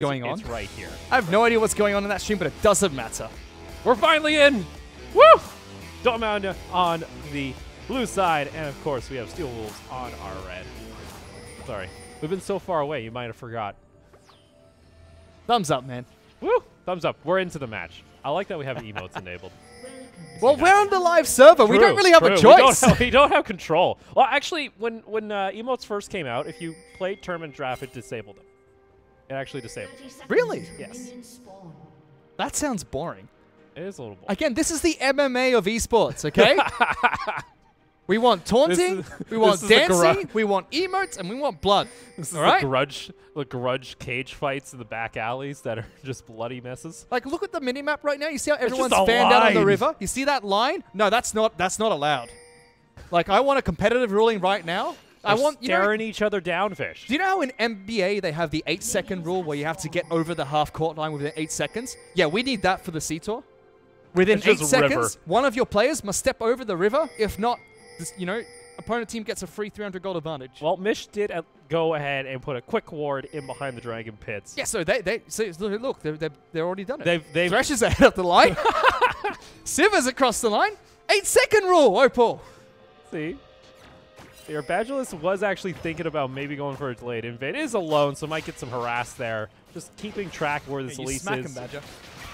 going on. It's right here. I have no idea what's going on in that stream, but it doesn't matter. We're finally in! Woo! Dortmund on the blue side, and of course we have Steel Wolves on our red. Sorry. We've been so far away, you might have forgot. Thumbs up, man. Woo! Thumbs up. We're into the match. I like that we have emotes enabled. Well, we're on the live server. We don't really have a choice. We don't have control. Well, actually, when emotes first came out, if you played Tournament Draft, it disabled them. It actually disabled them. Really? Yes. That sounds boring. It is a little boring. Again, this is the MMA of esports, okay? We want taunting, we want dancing, we want emotes, and we want blood. This is all right? the grudge cage fights in the back alleys that are just bloody messes. Like, look at the minimap right now. You see how everyone's just a fanned out on the line. river? You see that line? No, that's not allowed. Like, I want a competitive ruling right now. They're staring each other down, Fish. Do you know how in NBA they have the 8-second rule where you have to get over the half-court line within 8 seconds? Yeah, we need that for the C-Tour. Within 8 seconds, one of your players must step over the river. If not, this, opponent team gets a free 300 gold advantage. Well, Mish did go ahead and put a quick ward in behind the Dragon Pits. Yeah, so look, they're already done it. They've Thresh is ahead of the line. Siva's across the line. 8-second rule, Opal. See? Your Badulus was actually thinking about maybe going for a delayed invade. It is alone, so might get some harass there. Just keeping track of where this Elise smack is. him, Badger.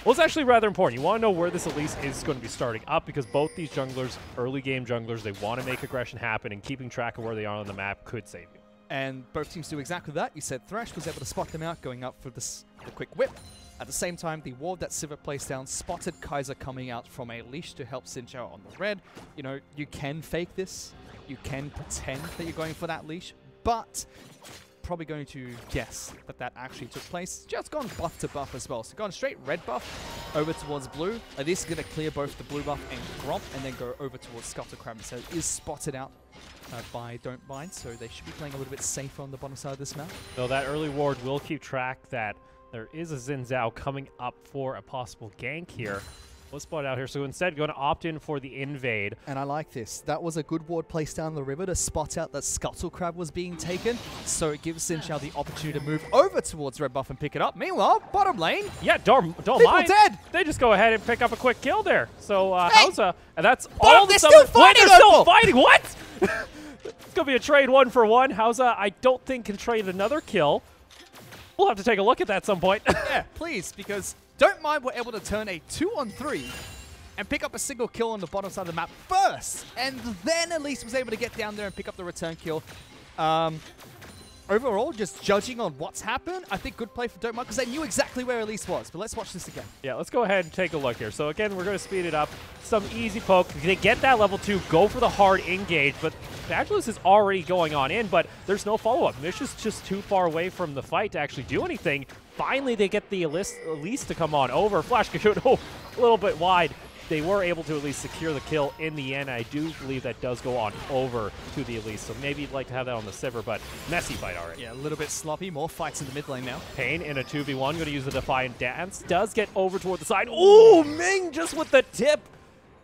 Well, it's actually rather important. You want to know where this Elise is going to be starting up because both these junglers, early game junglers, they want to make aggression happen, and keeping track of where they are on the map could save you. And both teams do exactly that. You said Thresh was able to spot them out, going up for the quick whip. At the same time, the ward that Siva placed down spotted Kaiser coming out from a leash to help Sinchao on the red. You can fake this. You can pretend that you're going for that leash, but probably going to guess that actually took place. Just gone buff to buff as well. So gone straight red buff over towards blue. At least going to clear both the blue buff and Gromp, and then go over towards Scuttlecrab. So it is spotted out by Don't Mind, so they should be playing a little bit safer on the bottom side of this map. So that early ward will keep track that there is a Xin Zhao coming up for a possible gank here. We'll spot out here. So instead, going to opt in for the invade. And I like this. That was a good ward placed down the river to spot out that Scuttlecrab was being taken. So it gives Sinchao the opportunity to move over towards red buff and pick it up. Meanwhile, bottom lane. Yeah, don't People mind. Dead. They just go ahead and pick up a quick kill there. So Hey! Hausa, and that's Bottom, all they're the still fighting, they're still Opal! fighting. What? It's gonna be a trade 1-for-1. Hausa, I don't think can trade another kill. We'll have to take a look at that at some point. Yeah, please, because Don't Mind were able to turn a 2-on-3 and pick up a single kill on the bottom side of the map first, and then Elise was able to get down there and pick up the return kill. Overall, just judging on what's happened, I think good play for Don't Mind because they knew exactly where Elise was. But let's watch this again. Yeah, let's go ahead and take a look here. So again, we're going to speed it up. Some easy poke. They get that level 2, go for the hard engage, but Badulus is already going on in, but there's no follow-up. Mish is just too far away from the fight to actually do anything. Finally, they get the Elise to come on over. Flash Cocoon, a little bit wide. They were able to at least secure the kill in the end. I do believe that does go on over to the Elise, so maybe you'd like to have that on the Sivir, but messy fight already. Yeah, a little bit sloppy. More fights in the mid lane now. Pain in a 2v1, going to use the Defiant Dance. Does get over toward the side. Ooh, Ming just with the tip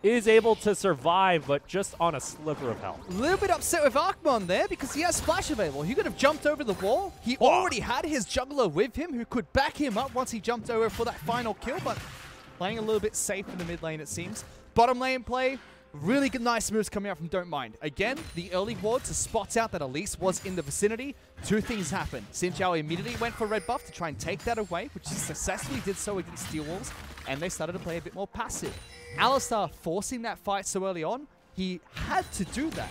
is able to survive, but just on a sliver of health. A little bit upset with Archmon there because he has Flash available. He could have jumped over the wall. He already had his juggler with him who could back him up once he jumped over for that final kill, but playing a little bit safe in the mid lane, it seems. Bottom lane play, really good, nice moves coming out from Don't Mind. Again, the early ward to spot out that Elise was in the vicinity. Two things happened. Sinchao immediately went for red buff to try and take that away, which he successfully did so against Steel Wolves, and they started to play a bit more passive. Alistar forcing that fight so early on, he had to do that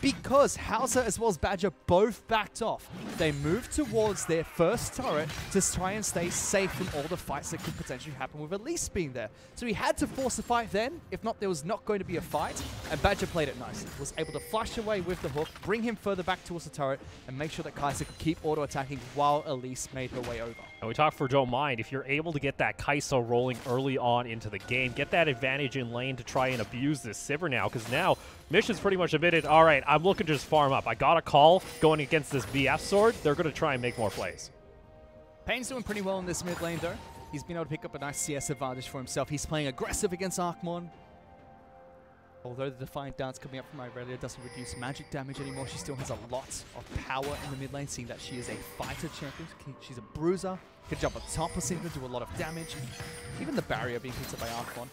because Hauser as well as Badger both backed off. They moved towards their first turret to try and stay safe from all the fights that could potentially happen with Elise being there. So he had to force the fight then. If not, there was not going to be a fight. And Badger played it nicely. Was able to flash away with the hook, bring him further back towards the turret, and make sure that Kai'Sa could keep auto-attacking while Elise made her way over. And we talked for Don't Mind. If you're able to get that Kai'Sa rolling early on into the game, get that advantage in lane to try and abuse this Sivir now, because now Mission's pretty much admitted, all right, I'm looking to just farm up. I got a call going against this BF sword. They're going to try and make more plays. Pain's doing pretty well in this mid lane, though. He's been able to pick up a nice CS advantage for himself. He's playing aggressive against Archmon. Although the Defiant Dance coming up from Irelia doesn't reduce magic damage anymore, she still has a lot of power in the mid lane, seeing that she is a fighter champion. She's a bruiser, can jump on top of Syndra, do a lot of damage. Even the barrier being picked up by Archon.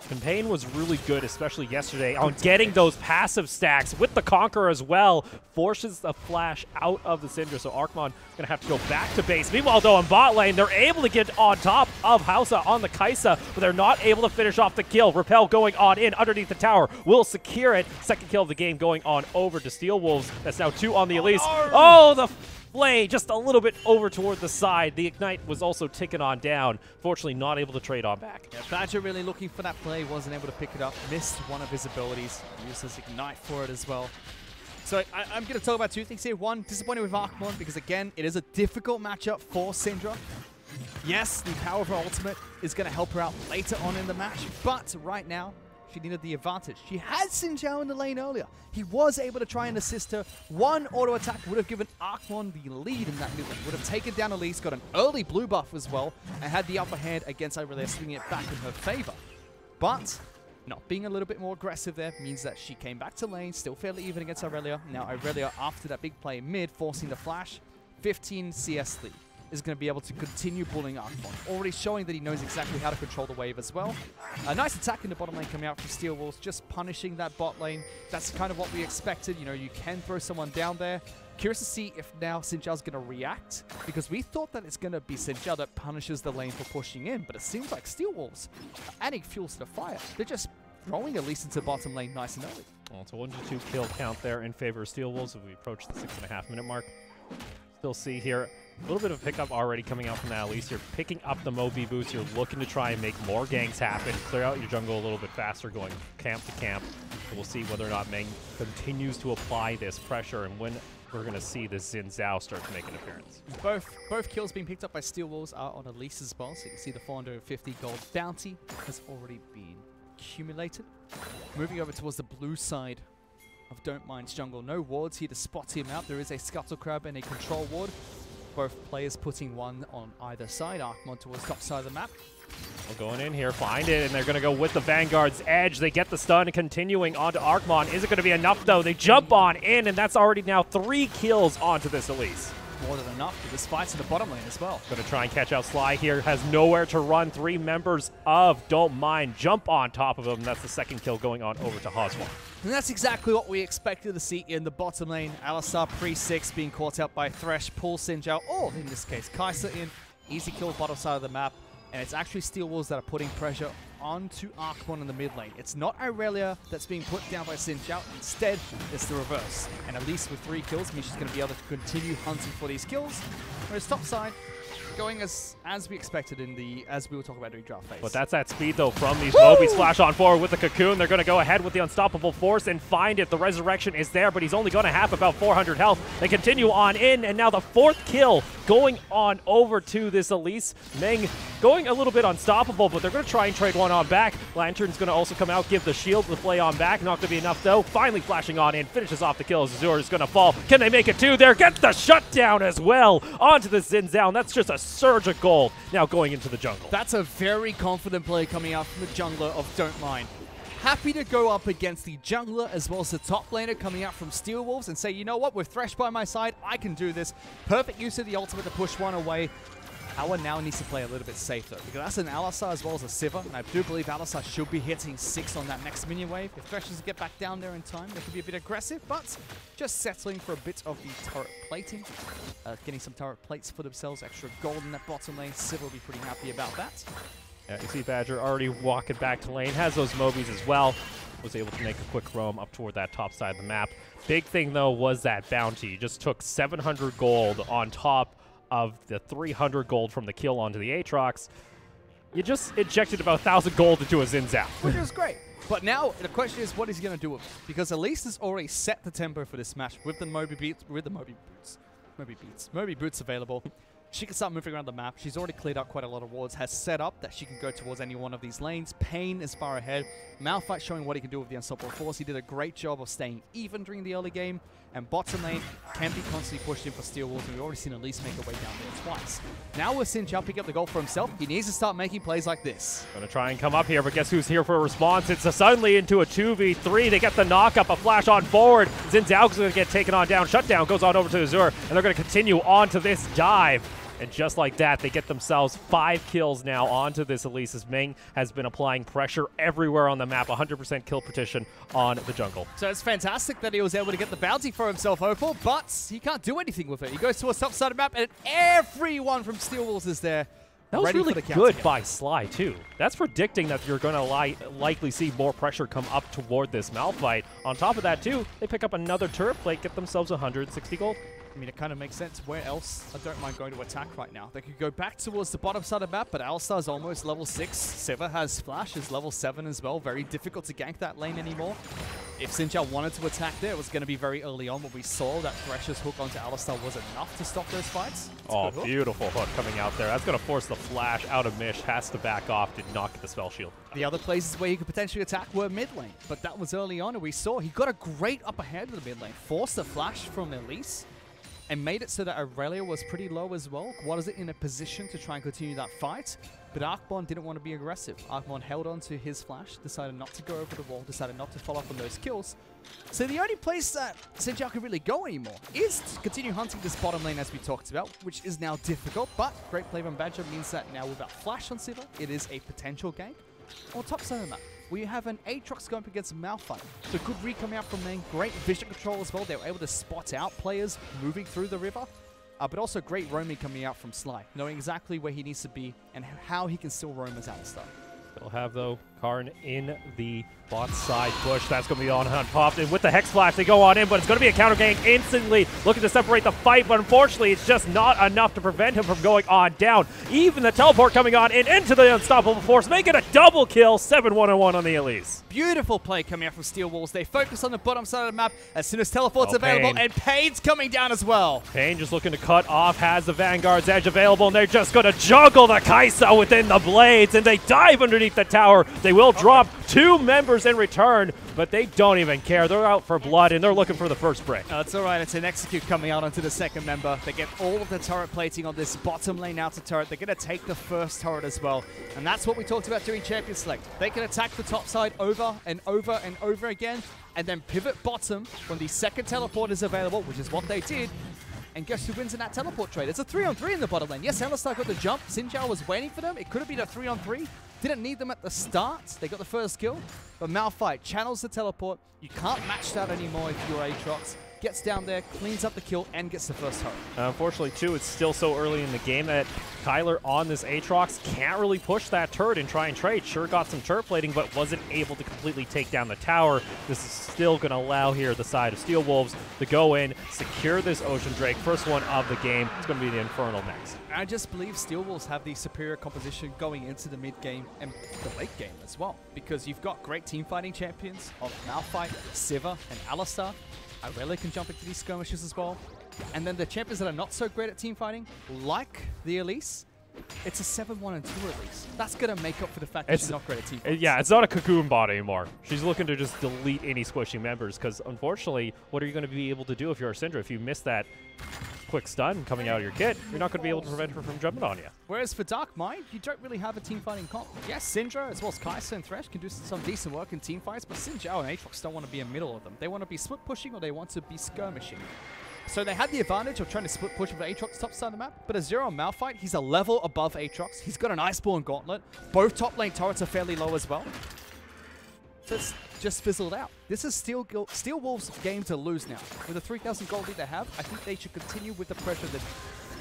And Pain was really good, especially yesterday, on getting those passive stacks with the Conqueror as well. Forces the flash out of the Syndra, so Archmon going to have to go back to base. Meanwhile, though, in bot lane, they're able to get on top of Hausa on the Kaisa, but they're not able to finish off the kill. Repel going on in underneath the tower will secure it. Second kill of the game going on over to Steel Wolves. That's now 2 on the Elise. Oh, the play just a little bit over toward the side. The Ignite was also ticking on down. Fortunately, not able to trade on back. Yeah, Badger really looking for that play, wasn't able to pick it up. Missed one of his abilities. Used his Ignite for it as well. So I'm going to talk about 2 things here. One, disappointed with Archmon because, again, it is a difficult matchup for Syndra. Yes, the power of her ultimate is going to help her out later on in the match, but right now, she needed the advantage. She had Xin Zhao in the lane earlier. He was able to try and assist her. One auto attack would have given Archmon the lead in that mid lane. Would have taken down Elise, got an early blue buff as well, and had the upper hand against Irelia, swinging it back in her favor. But not being a little bit more aggressive there means that she came back to lane, still fairly even against Irelia. Now Irelia, after that big play mid, forcing the flash, 15 CS lead. Is going to be able to continue bullying Archmon, already showing that he knows exactly how to control the wave as well. A nice attack in the bottom lane coming out from Steel Wolves, just punishing that bot lane. That's kind of what we expected. You know, you can throw someone down there. Curious to see if now Xin Zhao's going to react, because we thought that it's going to be Xin Zhao that punishes the lane for pushing in, but it seems like Steel Wolves are adding fuel to the fire. They're just throwing at least into the bottom lane nice and early. Well, it's a 1-2 kill count there in favor of Steel Wolves as we approach the 6.5 minute mark. Still see here a little bit of a pickup already coming out from that Elise. You're picking up the Mobi boots. You're looking to try and make more ganks happen, clear out your jungle a little bit faster, going camp to camp. So we'll see whether or not Meng continues to apply this pressure and when we're going to see the Xin Zhao start to make an appearance. Both kills being picked up by Steel Wolves are on Elise as well, so you can see the 450 gold bounty has already been accumulated. Moving over towards the blue side of Don't Mind's jungle. No wards here to spot him out. There is a Scuttle Crab and a control ward. Both players putting one on either side. Archmon towards top side of the map. Well, going in here, find it, and they're going to go with the Vanguard's Edge. They get the stun, continuing onto Archmon. Is it going to be enough, though? They jump on in, and that's already now 3 kills onto this Elise. More than enough for this fight in the bottom lane as well. Going to try and catch out Sly here. Has nowhere to run. 3 members of Don't Mind jump on top of him. That's the second kill going on over to Hoswan. And that's exactly what we expected to see in the bottom lane. Alistar pre-6 being caught out by Thresh, pulls Xin Zhao, or in this case, Kaisa in. Easy kill bottom side of the map. And it's actually Steel Wolves that are putting pressure onto Archmon in the mid lane. It's not Irelia that's being put down by Xin Zhao. Instead, it's the reverse. And at least with 3 kills, means she's going to be able to continue hunting for these kills. Whereas top side, going as we expected in the, as we were talking about during draft phase. But that's that speed, though, from these Mobies. Flash on forward with the Cocoon. They're going to go ahead with the Unstoppable Force and find it. The Resurrection is there, but he's only going to have about 400 health. They continue on in, and now the 4th kill going on over to this Elise. Meng going a little bit unstoppable, but they're going to try and trade one on back. Lantern's going to also come out, give the shield the play on back. Not going to be enough, though. Finally flashing on in, finishes off the kill. Azure is going to fall. Can they make it 2 there? Gets the shutdown as well onto the Xin Zhao, and that's just a surge of gold now going into the jungle. That's a very confident play coming out from the jungler of Don't Mind. Happy to go up against the jungler as well as the top laner coming out from Steel Wolves and say, you know what, with Thresh by my side, I can do this. Perfect use of the ultimate to push one away. Our now needs to play a little bit safer because that's an Alistar as well as a Sivir, and I do believe Alistar should be hitting 6 on that next minion wave. If Thresh doesn't get back down there in time, they could be a bit aggressive, but just settling for a bit of the turret plating. Getting some turret plates for themselves, extra gold in that bottom lane. Sivir will be pretty happy about that. Yeah, you see Badger already walking back to lane, has those Mobies as well. Was able to make a quick roam up toward that top side of the map. Big thing, though, was that bounty. Just took 700 gold on top of the 300 gold from the kill onto the Aatrox. You just injected about 1,000 gold into a Xin Zhao. Which is great. But now the question is, what is he going to do with it? Because Elise has already set the tempo for this match with the Mobi boots available. She can start moving around the map. She's already cleared out quite a lot of wards, has set up that she can go towards any one of these lanes. Pain is far ahead. Malphite showing what he can do with the Unstoppable Force. He did a great job of staying even during the early game. and bottom lane can be constantly pushed in for Steel Wolves, and we've already seen Elise make her way down there twice. Now with Sinjao picking up the goal for himself, he needs to start making plays like this. Gonna try and come up here, but guess who's here for a response? It's suddenly into a 2v3. They get the knock up, a flash on forward. Xin Zhao's gonna get taken on down. Shutdown goes on over to Azure, and they're gonna continue on to this dive. And just like that, they get themselves 5 kills now onto this Elise, as Meng has been applying pressure everywhere on the map. 100% kill partition on the jungle. So it's fantastic that he was able to get the bounty for himself, Opal, but he can't do anything with it. He goes to a top side of the map, and everyone from Steel Wolves is there. That was really good by Sly, too. That's predicting that you're going to likely see more pressure come up toward this Malphite. On top of that, too, they pick up another turret plate, get themselves 160 gold. I mean, it kind of makes sense. Where else? I don't mind going to attack right now. They could go back towards the bottom side of the map, but Alistar's almost level 6. Sivir has Flash, is level 7 as well. Very difficult to gank that lane anymore. If Sinjao wanted to attack there, it was going to be very early on, but we saw that Thresher's hook onto Alistar was enough to stop those fights. Oh, beautiful hook coming out there. That's going to force the Flash out of Mish. Has to back off, did not get the spell shield. The other places where he could potentially attack were mid lane, but that was early on, and we saw he got a great upper hand in the mid lane. Forced the Flash from Elise, and made it so that Aurelia was pretty low as well. Was it in a position to try and continue that fight? But Arcbon didn't want to be aggressive. Arcbon held on to his Flash, decided not to go over the wall, decided not to follow up on those kills. So the only place that Sinjao can really go anymore is to continue hunting this bottom lane as we talked about, which is now difficult, but great play from Badger means that now without Flash on Sivir, it is a potential gank. On top side of the map, we have an Aatrox going up against Malphite. So good read coming out from Meng. Great vision control as well. They were able to spot out players moving through the river. But also great roaming coming out from Sly, knowing exactly where he needs to be and how he can still roam as Alistar. They'll have, though, Karn in the bot side push. That's going to be on popped. And with the Hex Flash, they go on in, but it's going to be a counter gank instantly. Looking to separate the fight, but unfortunately, it's just not enough to prevent him from going on down. Even the teleport coming on in into the Unstoppable Force, making a double kill. 7-1-1 on the Elise. Beautiful play coming out from Steel Wolves. They focus on the bottom side of the map as soon as teleport's available, Pain. and Pain's coming down as well. Pain just looking to cut off, has the Vanguard's Edge available, and they're just going to juggle the Kaisa within the blades, and they dive underneath the tower. They will drop 2 members in return, but they don't even care. They're out for blood, and they're looking for the first break. That's all right. It's an execute coming out onto the second member. They get all of the turret plating on this bottom lane outer turret. They're going to take the first turret as well, and that's what we talked about during Champion Select. They can attack the top side over and over and over again, and then pivot bottom when the second teleport is available, which is what they did. And guess who wins in that teleport trade? It's a 3-on-3 in the bottom lane. Yes, Alistar got the jump. Sinjao was waiting for them. It could have been a 3-on-3. Didn't need them at the start. They got the first kill. But Malphite channels the teleport. You can't match that anymore if you're Aatrox. Gets down there, cleans up the kill, and gets the first turret. Unfortunately, too, it's still so early in the game that Kyler on this Aatrox can't really push that turret and try and trade. Sure got some turret plating, but wasn't able to completely take down the tower. This is still going to allow here the side of Steel Wolves to go in, secure this Ocean Drake. First one of the game. It's going to be the Infernal next. I just believe Steel Wolves have the superior composition going into the mid game and the late game as well, because you've got great team fighting champions of Malphite, Sivir, and Alistar. Aurelia can jump into these skirmishes as well. And then the champions that are not so great at team fighting, like the Elise, it's a 7-1-2 Elise. That's going to make up for the fact that she's not great at team fights. Yeah, it's not a cocoon bot anymore. She's looking to just delete any squishy members, because unfortunately, what are you going to be able to do if you're a Syndra? If you miss that quick stun coming out of your kit, you're not going to be able to prevent her from jumping on you. Whereas for Dark Mind, you don't really have a team fighting comp. Yes, Syndra as well as Kaisa and Thresh can do some decent work in team fights, but Sinjao and Aatrox don't want to be in the middle of them. They want to be split pushing or they want to be skirmishing. So they had the advantage of trying to split push with Aatrox top side of the map, but Azure on Malphite, he's a level above Aatrox. He's got an Iceborne Gauntlet. Both top lane turrets are fairly low as well. So it's just fizzled out. This is Steel Wolves' game to lose now. With the 3,000 gold lead they have, I think they should continue with the pressure that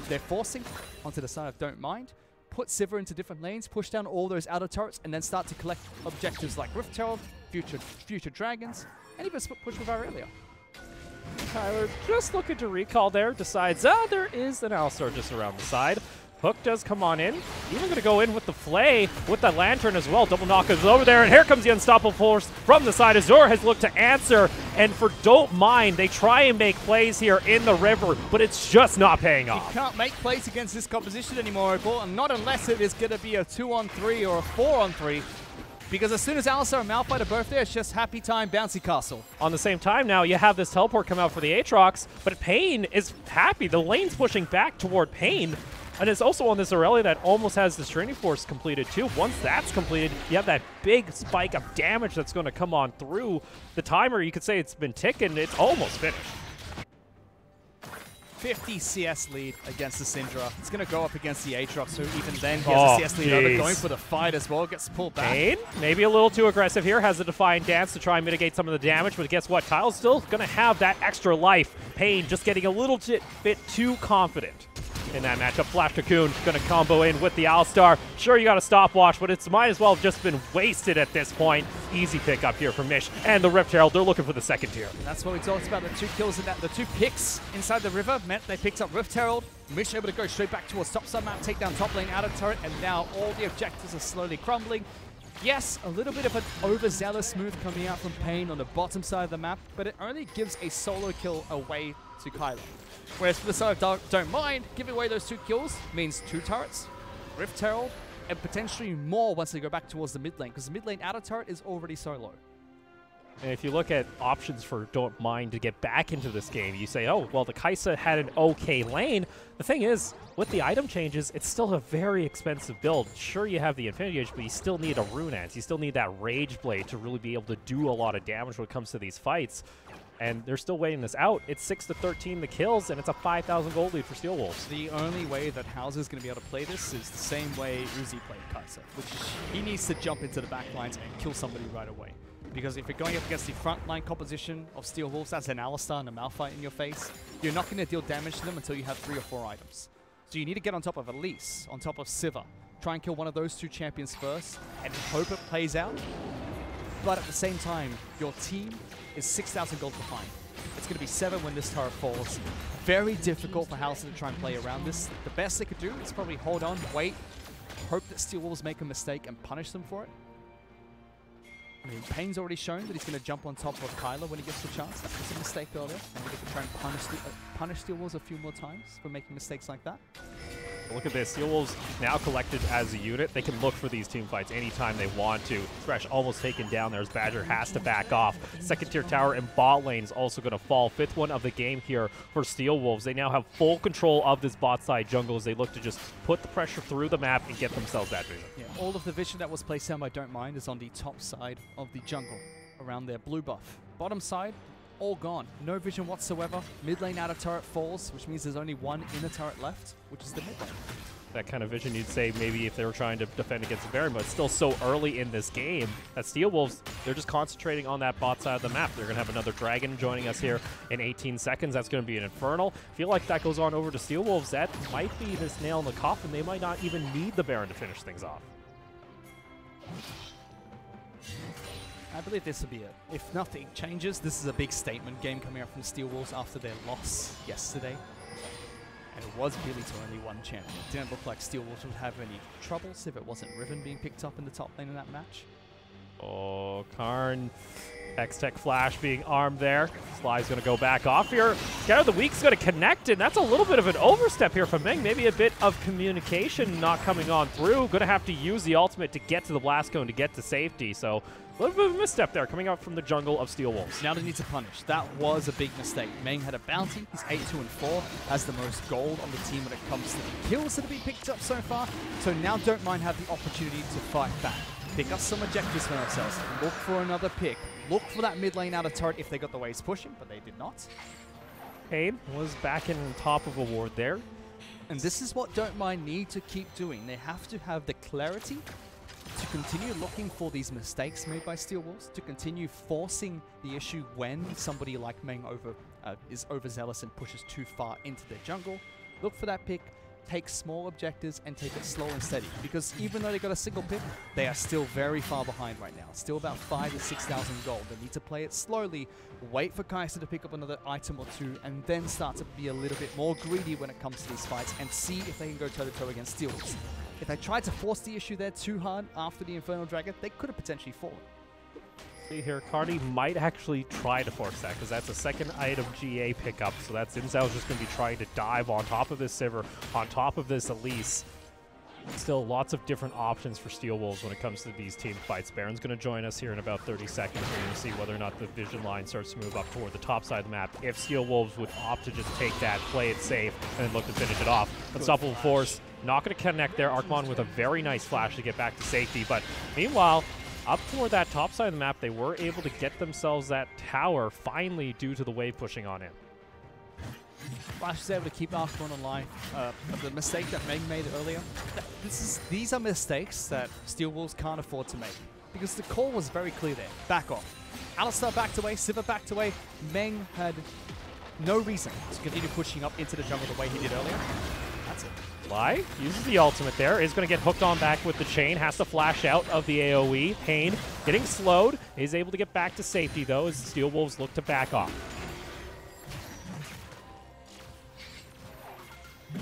they're forcing onto the side of Don't Mind, put Sivir into different lanes, push down all those outer turrets, and then start to collect objectives like Rift Herald, future Dragons, and even split push with Aurelia. Tyler just looking to recall there, decides, there is an Alistar just around the side. Hook does come on in. Even going to go in with the Flay, with the Lantern as well. Double knock is over there, and here comes the Unstoppable Force from the side. Azure has looked to answer, and for Don't Mind, they try and make plays here in the river, but it's just not paying off. You can't make plays against this composition anymore, Opal, and not unless it is going to be a 2-on-3 or a 4-on-3. Because as soon as Alistar and Malphite are both there, it's just happy time, bouncy castle. On the same time now, you have this teleport come out for the Aatrox, but Pain is happy. The lane's pushing back toward Pain, and it's also on this Aurelia that almost has the Straining Force completed too. Once that's completed, you have that big spike of damage that's going to come on through. The timer, you could say it's been ticking. It's almost finished. 50 CS lead against the Syndra. It's going to go up against the Aatrox, who even then he has a CS lead over, going for the fight as well, gets pulled back. Pain, maybe a little too aggressive here, has a Defiant Dance to try and mitigate some of the damage, but guess what? Kyle's still going to have that extra life. Pain just getting a little bit too confident in that matchup. Flash Cocoon going to combo in with the Alistar. Sure, you got a stopwatch, but it's might as well have just been wasted at this point. Easy pick up here from Mish. And the Rift Herald, they're looking for the second tier. And that's what we talked about, the 2 kills in that. The 2 picks inside the river meant they picked up Rift Herald. Mish able to go straight back towards top side map, take down top lane, out of turret, and now all the objectives are slowly crumbling. Yes, a little bit of an overzealous move coming out from Pain on the bottom side of the map, but it only gives a solo kill away to Kylo. Whereas for the side of Don't Mind, giving away those 2 kills means 2 turrets, Rift Herald, and potentially more once they go back towards the mid lane, because the mid lane outer turret is already so low. And if you look at options for Don't Mind to get back into this game, you say, oh, well, the Kai'Sa had an okay lane. The thing is, with the item changes, it's still a very expensive build. Sure, you have the Infinity Edge, but you still need a Runeance. You still need that Rage Blade to really be able to do a lot of damage when it comes to these fights. And they're still waiting this out. It's 6-13 the kills, and it's a 5,000 gold lead for Steel Wolves. The only way that Hauser is going to be able to play this is the same way Uzi played Kai'Sa, which he needs to jump into the back lines and kill somebody right away. Because if you're going up against the front line composition of Steel Wolves, that's an Alistar and a Malphite in your face, you're not going to deal damage to them until you have 3 or 4 items. So you need to get on top of Elise, on top of Sivir, try and kill one of those 2 champions first, and hope it plays out. But at the same time, your team is 6,000 gold behind. It's going to be 7 when this turret falls. Very difficult for Hauser to try and play around this. The best they could do is probably hold on, wait, hope that Steel Wolves make a mistake and punish them for it. I mean, Pain's already shown that he's going to jump on top of Kyler when he gets the chance. That was a mistake earlier. Maybe they can try and punish Steel Wolves a few more times for making mistakes like that. Look at this. Steel Wolves now collected as a unit. They can look for these team fights anytime they want to. Thresh almost taken down there as Badger has to back off. Second tier tower and bot lane is also going to fall. 5th one of the game here for Steel Wolves. They now have full control of this bot side jungle as they look to just put the pressure through the map and get themselves that vision. Yeah, all of the vision that was placed down by Don't Mind is on the top side of the jungle around their blue buff. Bottom side, all gone. No vision whatsoever. Mid lane outer turret falls, which means there's only 1 inner turret left, which is the mid lane. That kind of vision you'd say maybe if they were trying to defend against the Baron, but it's still so early in this game that Steel Wolves, they're just concentrating on that bot side of the map. They're going to have another Dragon joining us here in 18 seconds. That's going to be an Infernal. Feel like that goes on over to Steel Wolves. That might be this nail in the coffin. They might not even need the Baron to finish things off. I believe this will be it. If nothing changes, this is a big statement game coming up from Steel Wolves after their loss yesterday. And it was really to only 1 champion. It didn't look like Steel Wolves would have any troubles if it wasn't Riven being picked up in the top lane in that match. Oh, Karn. X-Tech Flash being armed there. Sly's going to go back off here. Scatter of the Week's going to connect, and that's a little bit of an overstep here from Meng. Maybe a bit of communication not coming on through. Going to have to use the ultimate to get to the Blast Cone to get to safety. So a little bit of a misstep there coming out from the jungle of Steel Wolves. Now they need to punish. That was a big mistake. Meng had a bounty. He's 8-2-4. Has the most gold on the team when it comes to the kills that have been picked up so far. So now Don't Mind have the opportunity to fight back. Pick up some objectives for themselves. Look for another pick. Look for that mid lane outer turret if they got the waves pushing, but they did not. Pain was back in top of a ward there. And this is what Don't Mind need to keep doing. They have to have the clarity to continue looking for these mistakes made by Steel Wolves, to continue forcing the issue when somebody like Meng is overzealous and pushes too far into their jungle. Look for that pick. Take small objectives and take it slow and steady, because even though they got a single pick, they are still very far behind right now. Still about 5,000 to 6,000 gold. They need to play it slowly, wait for Kai'Sa to pick up another item or 2, and then start to be a little bit more greedy when it comes to these fights and see if they can go toe-to-toe against Steel Wolves. If they tried to force the issue there too hard after the Infernal Dragon, they could have potentially fallen. See here, Cardi might actually try to force that, because that's a second item GA pickup. So that's Inzel's just going to be trying to dive on top of this Sivir, on top of this Elise. Still lots of different options for Steel Wolves when it comes to these team fights. Baron's going to join us here in about 30 seconds. We're going to see whether or not the vision line starts to move up toward the top side of the map. If Steel Wolves would opt to just take that, play it safe, and then look to finish it off. Unstoppable Force, not going to connect there. Arcmon with a very nice flash to get back to safety. But meanwhile, up toward that top side of the map, they were able to get themselves that tower finally due to the wave pushing on in. Flash was able to keep Arcmon alive. The mistake that Meng made earlier, these are mistakes that Steel Wolves can't afford to make. Because the call was very clear there. Back off. Alistar backed away, Sivir backed away. Meng had no reason to continue pushing up into the jungle the way he did earlier. That's it. Fly uses the ultimate there, is going to get hooked on back with the chain, has to flash out of the AoE. Pain getting slowed, is able to get back to safety though as the Steel Wolves look to back off.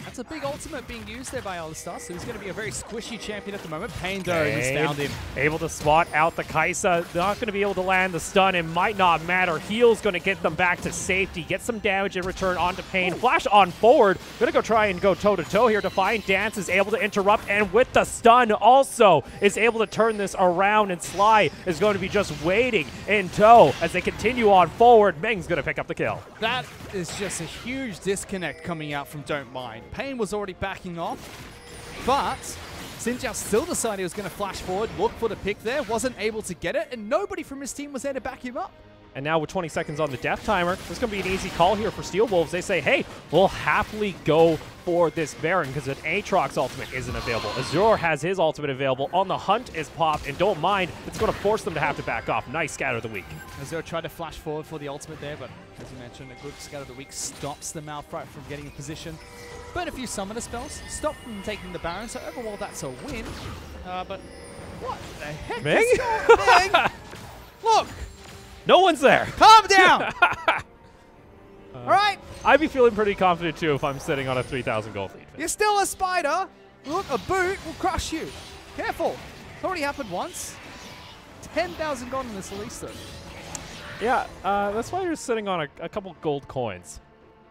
That's a big ultimate being used there by Alistar, so he's going to be a very squishy champion at the moment. Pain though, he's found him. Able to spot out the Kaisa. They're not going to be able to land the stun. It might not matter. Heal's going to get them back to safety. Get some damage in return onto Pain. Flash on forward. Going to go try and go toe-to-toe here. Defiant Dance is able to interrupt, and with the stun also is able to turn this around, and Sly is going to be just waiting in tow as they continue on forward. Meng's going to pick up the kill. That is just a huge disconnect coming out from Don't Mind. Pain was already backing off, but Xinjiao still decided he was going to flash forward, look for the pick there, wasn't able to get it, and nobody from his team was there to back him up. And now with 20 seconds on the death timer, this is going to be an easy call here for Steel Wolves. They say, hey, we'll happily go for this Baron because an Aatrox ultimate isn't available. Azure has his ultimate available. On the Hunt is popped, and Don't Mind, it's going to force them to have to back off. Nice Scatter of the Weak. Azure tried to flash forward for the ultimate there, but as you mentioned, a good Scatter of the Weak stops the Malphite from getting in position. Burn a few summoner spells, stop from taking the Baron, so overall that's a win. But what the heck Meng? is going on? Look! No one's there. Calm down! All right? I'd be feeling pretty confident, too, if I'm sitting on a 3,000 gold lead. You're still a spider. Look, a boot will crush you. Careful. It's already happened once. 10,000 gold in this Alista. Yeah, that's why you're sitting on a couple gold coins.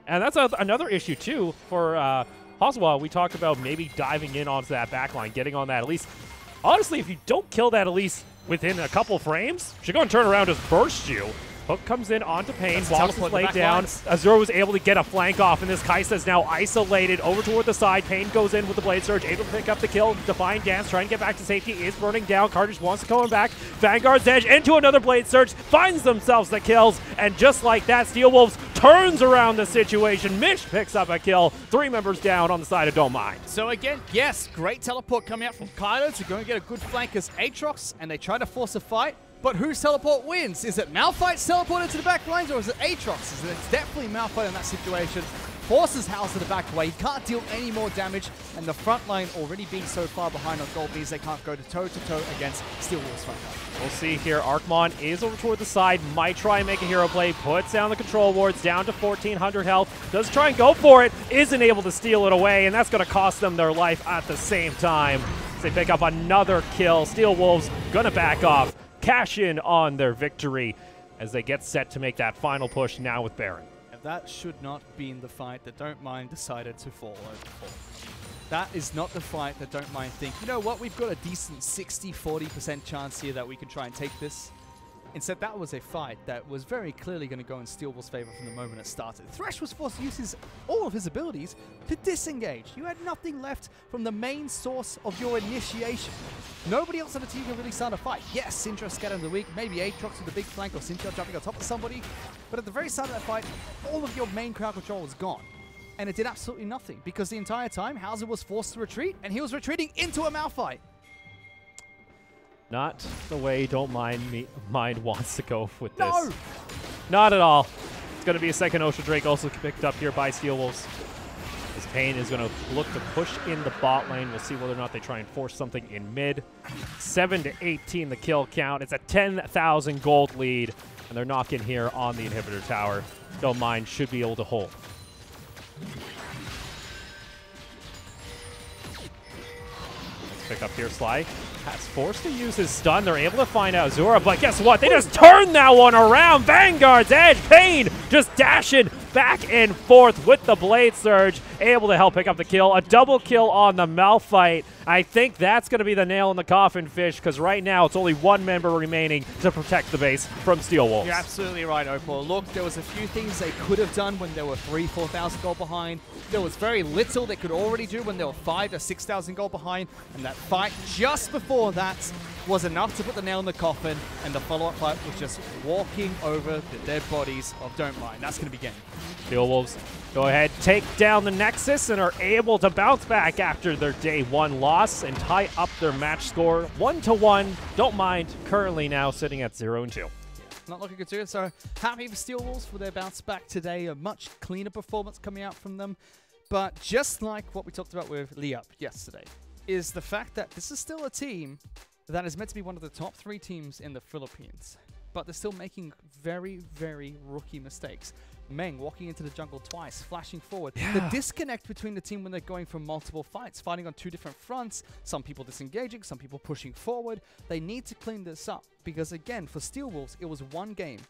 And that's another issue, too, for Hoswa. We talked about maybe diving in onto that backline, getting on that Elise. Honestly, if you don't kill that Elise within a couple frames, she's going to turn around and just burst you. Hook comes in onto Pain, Box is laid down. Azure was able to get a flank off, and this Kaisa is now isolated over toward the side. Pain goes in with the Blade Surge, able to pick up the kill. Defiant Dance trying to get back to safety, is burning down. Cartridge wants to come back. Vanguard's Edge into another Blade Surge, finds themselves the kills, and just like that, Steel Wolves turns around the situation. Mish picks up a kill. 3 members down on the side of Don't Mind. So again, yes, great teleport coming out from Kaido to go and get a good flank as Aatrox, and they try to force a fight. But whose teleport wins? Is it Malphite's teleport into the back lines, or is it Aatrox's? It's definitely Malphite in that situation. Forces House to the back away. He can't deal any more damage, and the front line already being so far behind on gold means they can't go to toe-to-toe against Steel Wolves front line. We'll see here. Arcmon is over toward the side. Might try and make a hero play. Puts down the control wards, down to 1,400 health. Does try and go for it. Isn't able to steal it away, and that's going to cost them their life at the same time. As they pick up another kill. Steel Wolves going to back off. Cash in on their victory as they get set to make that final push now with Baron. And that should not be in the fight that Don't Mind decided to fall over for. That is not the fight that Don't Mind think, you know what, we've got a decent 60-40% chance here that we can try and take this. Instead, that was a fight that was very clearly going to go in Steel Wolves' favor from the moment it started. Thresh was forced to use all of his abilities to disengage. You had nothing left from the main source of your initiation. Nobody else on the team can really start a fight. Yes, Syndra scattered the weak, maybe Aatrox with the big flank or Syndra jumping on top of somebody. But at the very start of that fight, all of your main crowd control was gone. And it did absolutely nothing because the entire time, Hauser was forced to retreat, and he was retreating into a Malphite. Not the way Don't Mind wants to go with this. No! Not at all. It's going to be a second Ocean Drake also picked up here by Steel Wolves. This Pain is going to look to push in the bot lane. We'll see whether or not they try and force something in mid. 7-18 the kill count. It's a 10,000 gold lead, and they're knocking here on the inhibitor tower. Don't Mind should be able to hold. Let's pick up here Sly. Has forced to use his stun. They're able to find out Zora, but guess what? They just turned that one around. Vanguard's Edge. Pain just dashing back and forth with the Blade Surge, able to help pick up the kill. A double kill on the Malphite. I think that's going to be the nail in the coffin, Fish, because right now it's only one member remaining to protect the base from Steel Wolves. You're absolutely right, Opal. Look, there was a few things they could have done when they were 4,000 gold behind. There was very little they could already do when they were 5,000 to 6,000 gold behind. And that fight just before that was enough to put the nail in the coffin. And the follow-up fight was just walking over the dead bodies of Don't Mind. That's going to be game. Steel Wolves go ahead, take down the Nexus, and are able to bounce back after their day 1 loss and tie up their match score 1-1. Don't Mind currently now sitting at 0-2. Not looking good too. So happy for Steel Wolves for their bounce back today. A much cleaner performance coming out from them. But just like what we talked about with Liup yesterday, is the fact that this is still a team that is meant to be one of the top 3 teams in the Philippines. But they're still making very, very rookie mistakes. Meng walking into the jungle twice, flashing forward. Yeah. The disconnect between the team when they're going for multiple fights, fighting on 2 different fronts, some people disengaging, some people pushing forward. They need to clean this up because, again, for Steel Wolves, it was one game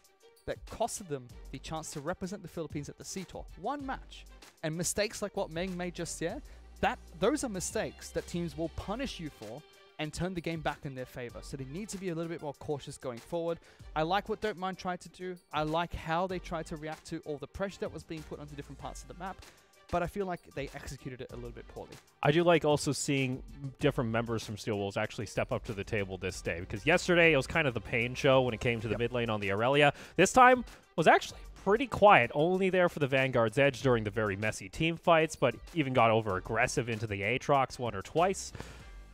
that costed them the chance to represent the Philippines at the Sea Tour. One match. And mistakes like what Meng made just here, those are mistakes that teams will punish you for and turn the game back in their favor. So they need to be a little bit more cautious going forward. I like what Don't Mind tried to do. I like how they tried to react to all the pressure that was being put onto different parts of the map. But I feel like they executed it a little bit poorly. I do like also seeing different members from Steel Wolves actually step up to the table this day. Because yesterday it was kind of the pain show when it came to the mid lane on the Aurelia. This time was actually pretty quiet, only there for the Vanguard's Edge during the very messy team fights, but even got over aggressive into the Aatrox 1 or twice.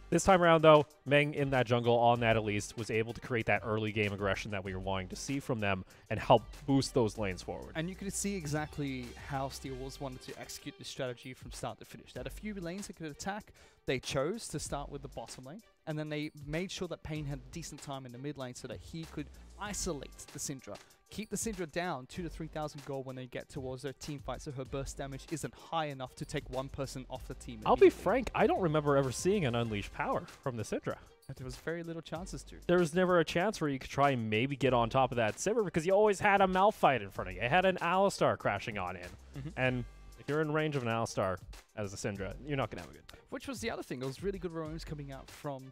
This time around, though, Meng in that jungle on that Elise was able to create that early game aggression that we were wanting to see from them and help boost those lanes forward. And you could see exactly how Steel Wolves wanted to execute this strategy from start to finish. They had a few lanes they could attack. They chose to start with the bottom lane, and then they made sure that Pain had decent time in the mid lane so that he could isolate the Syndra. Keep the Syndra down 2,000 to 3,000 gold when they get towards their team fight, so her burst damage isn't high enough to take one person off the team. I'll be frank, I don't remember ever seeing an unleashed power from the Syndra. There was very little chances to. There was never a chance where you could try and maybe get on top of that Sivir because you always had a Malphite in front of you. You had an Alistar crashing on in. And if you're in range of an Alistar as a Syndra, you're not going to have a good time. Which was the other thing. It was really good roams coming out from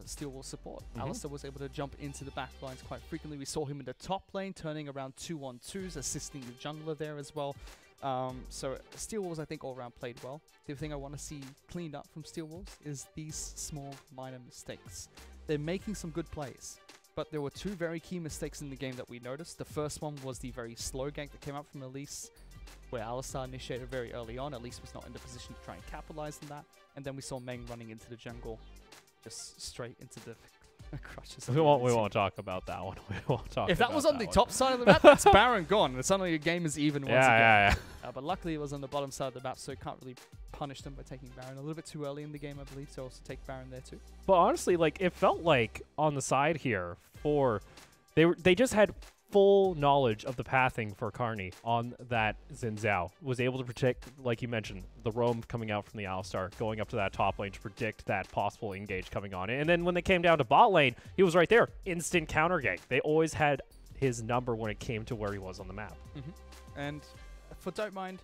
Steel Wolf support. Alistar was able to jump into the back lines quite frequently. We saw him in the top lane, turning around 2-on-2s, assisting the jungler there as well. So Steel Wolves, I think, all around played well. The thing I want to see cleaned up from Steel Wolves is these small, minor mistakes. They're making some good plays, but there were 2 very key mistakes in the game that we noticed. The first one was the very slow gank that came out from Elise, where Alistar initiated very early on. Elise was not in the position to try and capitalize on that. And then we saw Meng running into the jungle, just straight into the crushes. We won't talk about that one. We won't talk. If that was on the top side of the map, that's Baron gone. And suddenly your game is even once again. Yeah. But luckily it was on the bottom side of the map, so you can't really punish them by taking Baron. A little bit too early in the game, I believe, to also take Baron there too. But honestly, like it felt like on the side here for they just had full knowledge of the pathing for Carney on that Xin Zhao. Was able to protect, like you mentioned, the roam coming out from the Alistar, going up to that top lane to predict that possible engage coming on. And then when they came down to bot lane, he was right there. Instant counter gank. They always had his number when it came to where he was on the map. And for Don't Mind,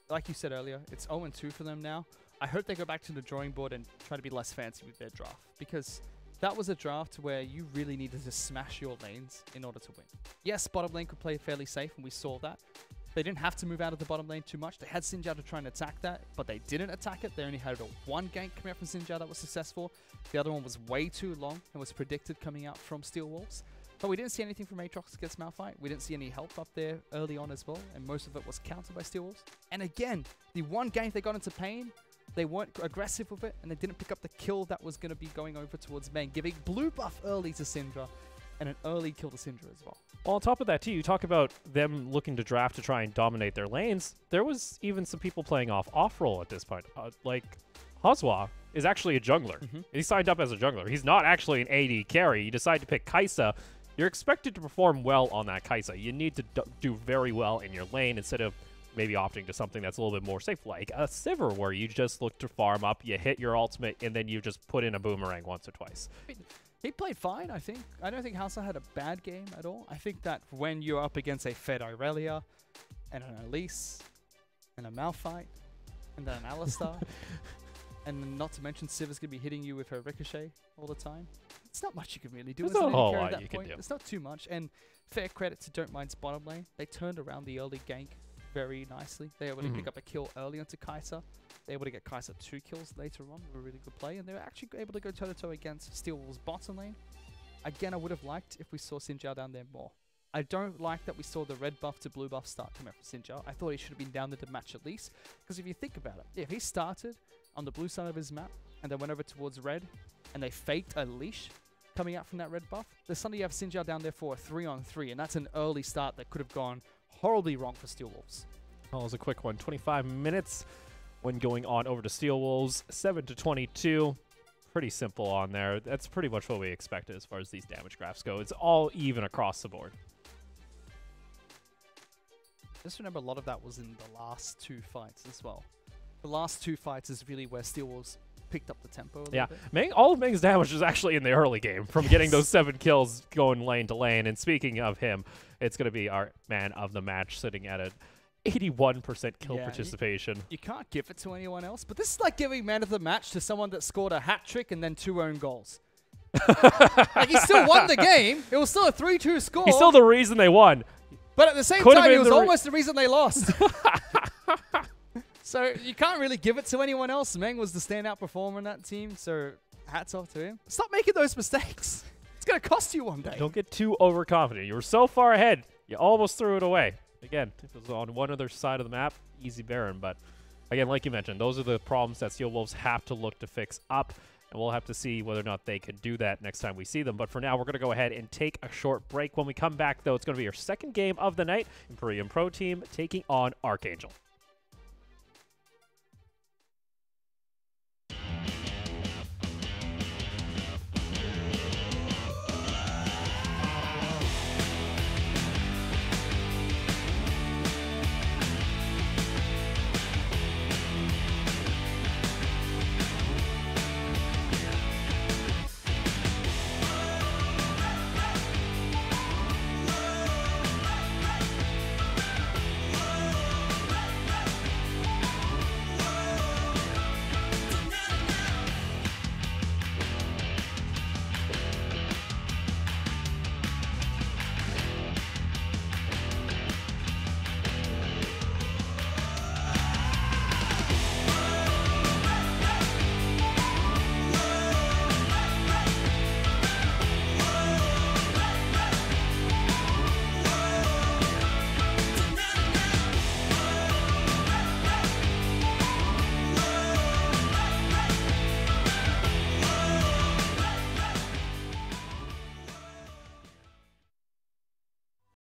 like you said earlier, it's 0-2 for them now. I hope they go back to the drawing board and try to be less fancy with their draft, because that was a draft where you really needed to smash your lanes in order to win. Yes, bottom lane could play fairly safe, and we saw that. They didn't have to move out of the bottom lane too much. They had Xin Zhao to try and attack that, but they didn't attack it. They only had one gank coming out from Xin Zhao that was successful. The other one was way too long and was predicted coming out from Steel Wolves. But we didn't see anything from Aatrox against Malphite. We didn't see any help up there early on as well, and most of it was countered by Steel Wolves. And again, the one gank they got into Pain, they weren't aggressive with it, and they didn't pick up the kill that was going to be going over towards Meng, giving blue buff early to Syndra, and an early kill to Syndra as well. Well, on top of that, too, you talk about them looking to draft to try and dominate their lanes. There was even some people playing off-roll at this point. Like, Hazwa is actually a jungler. He signed up as a jungler. He's not actually an AD carry. You decide to pick Kai'Sa. You're expected to perform well on that Kai'Sa. You need to do very well in your lane instead of maybe opting to something that's a little bit more safe, like a Sivir, where you just look to farm up, you hit your ultimate, and then you just put in a boomerang once or twice. He played fine, I think. I don't think Hausa had a bad game at all. I think that when you're up against a fed Aurelia, and an Elise, and a Malphite, and then an Alistar. And then not to mention Siv's going to be hitting you with her Ricochet all the time. It's not much you can really do. There's not a whole lot at that you can point. do. It's not too much. And fair credit to Don't Mind's bottom lane. They turned around the early gank very nicely. They were able to pick up a kill early onto Kai'Sa. They were able to get Kai'Sa 2 kills later on with a really good play. And they were actually able to go toe-to-toe against Steel Wolves' bottom lane. Again, I would have liked if we saw Xin Zhao down there more. I don't like that we saw the red buff to blue buff start coming up from Xin Zhao. I thought he should have been down there to match at least. Because if you think about it, if he started on the blue side of his map and then went over towards red and they faked a leash coming out from that red buff, then suddenly you have Xin Zhao down there for a 3-on-3, and that's an early start that could have gone horribly wrong for Steel Wolves. Oh, it was a quick one. 25 minutes when going on over to Steel Wolves. 7-22. Pretty simple on there. That's pretty much what we expected as far as these damage graphs go. It's all even across the board. Just remember a lot of that was in the last 2 fights as well. The last 2 fights is really where Steel Wolves picked up the tempo a little bit. All of Meng's damage was actually in the early game from getting those 7 kills going lane to lane. And speaking of him, it's going to be our man of the match sitting at an 81% kill participation. You can't give it to anyone else, but this is like giving man of the match to someone that scored a hat trick and then 2 own goals. Like, he still won the game. It was still a 3-2 score. He's still the reason they won. But at the same time, he was almost the reason they lost. So you can't really give it to anyone else. Meng was the standout performer in that team, so hats off to him. Stop making those mistakes. It's going to cost you one day. Don't get too overconfident. You were so far ahead, you almost threw it away. Again, if it was on one other side of the map, easy Baron. But again, like you mentioned, those are the problems that Steel Wolves have to look to fix up. And we'll have to see whether or not they can do that next time we see them. But for now, we're going to go ahead and take a short break. When we come back, though, it's going to be our second game of the night. Imperium Pro Team taking on Archangel.